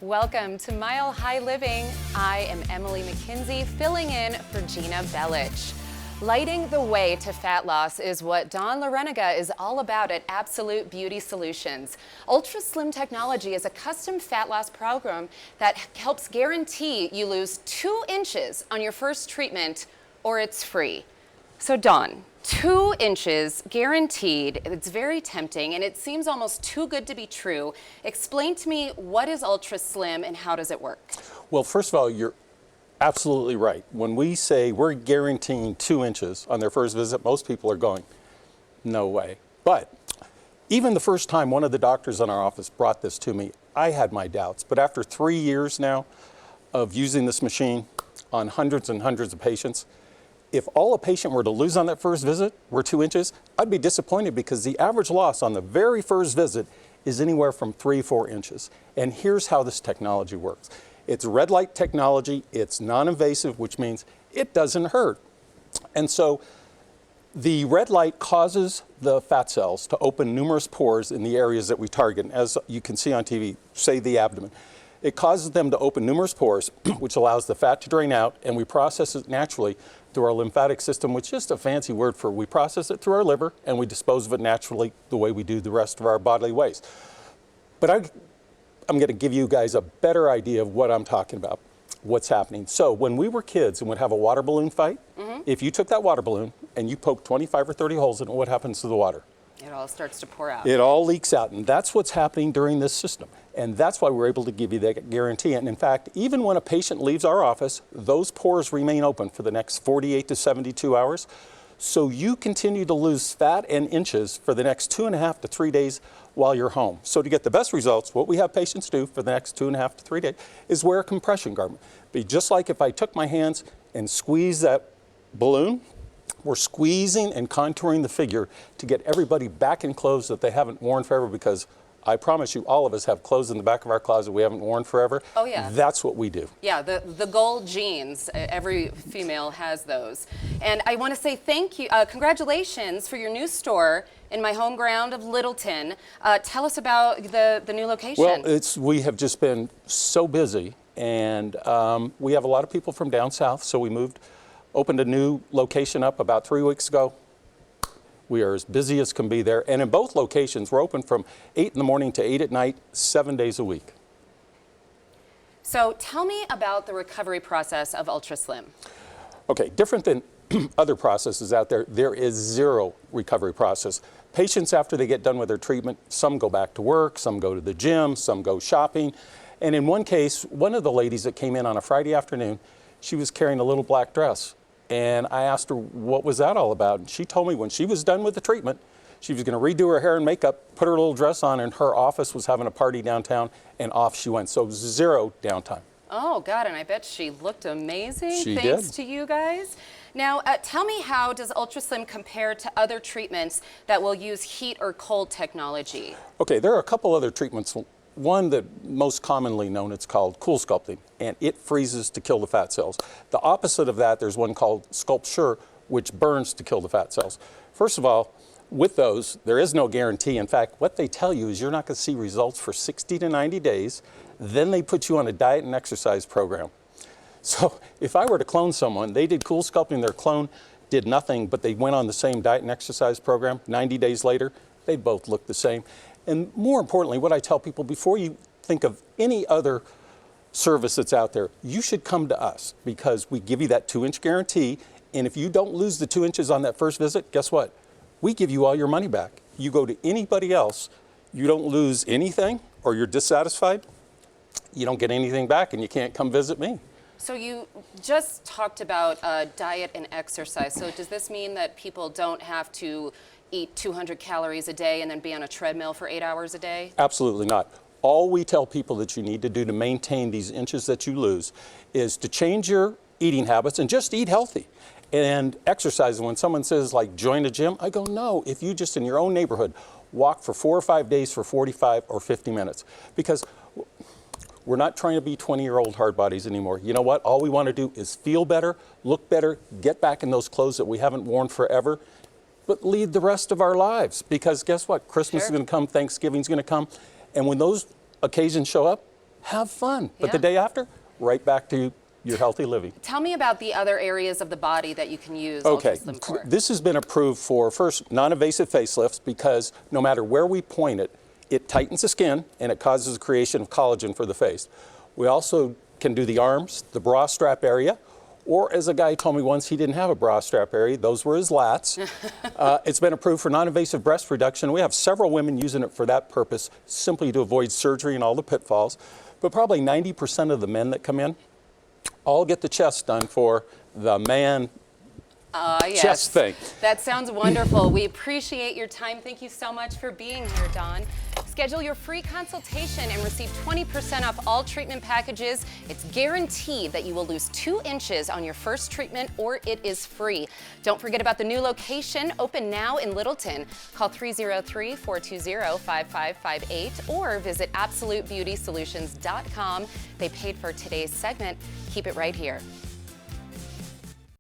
Welcome to Mile High Living. I am Emily McKinsey, filling in for Gina Bellich. Lighting the way to fat loss is what Dawn Lareniga is all about at Absolute Beauty Solutions. Ultra Slim Technology is a custom fat loss program that helps guarantee you lose 2 inches on your first treatment, or it's free. So Dawn, 2 inches guaranteed. It's very tempting and it seems almost too good to be true. Explain to me, what is Ultra Slim and how does it work? Well, first of all, you're absolutely right. When we say we're guaranteeing 2 inches on their first visit, most people are going, no way. But even the first time one of the doctors in our office brought this to me, I had my doubts. But after 3 years now of using this machine on hundreds and hundreds of patients, if all a patient were to lose on that first visit were 2 inches, I'd be disappointed, because the average loss on the very first visit is anywhere from 3-4 inches. And here's how this technology works. It's red light technology, it's non-invasive, which means it doesn't hurt. And so the red light causes the fat cells to open numerous pores in the areas that we target. As you can see on TV, say the abdomen. It causes them to open numerous pores, which allows the fat to drain out, and we process it naturally through our lymphatic system, which is just a fancy word for we process it through our liver and we dispose of it naturally the way we do the rest of our bodily waste. But I'm going to give you guys a better idea of what I'm talking about, what's happening. So when we were kids and would have a water balloon fight, if you took that water balloon and you poked 25 or 30 holes in it, what happens to the water? It all starts to pour out. It all leaks out, and that's what's happening during this system. And that's why we're able to give you that guarantee. And in fact, even when a patient leaves our office, those pores remain open for the next 48 to 72 hours. So you continue to lose fat and inches for the next 2.5 to 3 days while you're home. So to get the best results, what we have patients do for the next 2.5 to 3 days is wear a compression garment. Be just like if I took my hands and squeezed that balloon, we're squeezing and contouring the figure to get everybody back in clothes that they haven't worn forever, because I promise you, all of us have clothes in the back of our closet we haven't worn forever. Oh yeah. That's what we do. Yeah, the gold jeans, every female has those. And I want to say thank you, congratulations for your new store in my home ground of Littleton. Tell us about the new location. Well, we have just been so busy, and we have a lot of people from down south, so we opened a new location up about 3 weeks ago. We are as busy as can be there. And in both locations, we're open from 8 in the morning to 8 at night, 7 days a week. So tell me about the recovery process of Ultra Slim. Okay, different than other processes out there, there is zero recovery process. Patients, after they get done with their treatment, some go back to work, some go to the gym, some go shopping. And in one case, one of the ladies that came in on a Friday afternoon, she was carrying a little black dress. And I asked her, what was that all about? And she told me when she was done with the treatment, she was going to redo her hair and makeup, put her little dress on, and her office was having a party downtown, and off she went. So zero downtime. Oh, God, and I bet she looked amazing. She Thanks did. to you guys. Now, tell me, how does Ultra Slim compare to other treatments that will use heat or cold technology? Okay, there are a couple other treatments. One that most commonly known, it's called cool sculpting, and it freezes to kill the fat cells. The opposite of that, there's one called SculpSure, which burns to kill the fat cells. First of all, with those, there is no guarantee. In fact, what they tell you is you're not going to see results for 60 to 90 days. Then they put you on a diet and exercise program. So if I were to clone someone, they did cool sculpting, their clone did nothing, but they went on the same diet and exercise program, 90 days later, they both look the same. And more importantly, what I tell people, before you think of any other service that's out there, you should come to us, because we give you that 2-inch guarantee. And if you don't lose the 2 inches on that first visit, guess what? We give you all your money back. You go to anybody else, you don't lose anything, or you're dissatisfied, you don't get anything back, and you can't come visit me. So you just talked about diet and exercise. So does this mean that people don't have to eat 200 calories a day and then be on a treadmill for 8 hours a day? Absolutely not. All we tell people that you need to do to maintain these inches that you lose is to change your eating habits and just eat healthy and exercise. When someone says, like, join a gym, I go, no, if you just in your own neighborhood walk for 4 or 5 days for 45 or 50 minutes, because we're not trying to be 20-year-old hard bodies anymore. You know what? All we want to do is feel better, look better, get back in those clothes that we haven't worn forever, but lead the rest of our lives. Because guess what? Christmas is going to come, Thanksgiving's going to come, and when those occasions show up, have fun. But the Yeah. day after, right back to your healthy living. Tell me about the other areas of the body that you can use Okay, UltraSlim for. this has been approved for, first, non-invasive facelifts because no matter where we point it, it tightens the skin and it causes the creation of collagen for the face. We also can do the arms, the bra strap area, or as a guy told me once, he didn't have a bra strap area, those were his lats. It's been approved for non-invasive breast reduction. We have several women using it for that purpose, simply to avoid surgery and all the pitfalls. But probably 90% of the men that come in all get the chest done for the man Yes. chest thing. That sounds wonderful. We appreciate your time. Thank you so much for being here, Don. Schedule your free consultation and receive 20% off all treatment packages. It's guaranteed that you will lose 2 inches on your first treatment or it is free. Don't forget about the new location, open now in Littleton. Call 303-420-5558 or visit AbsoluteBeautySolutions.com. They paid for today's segment. Keep it right here.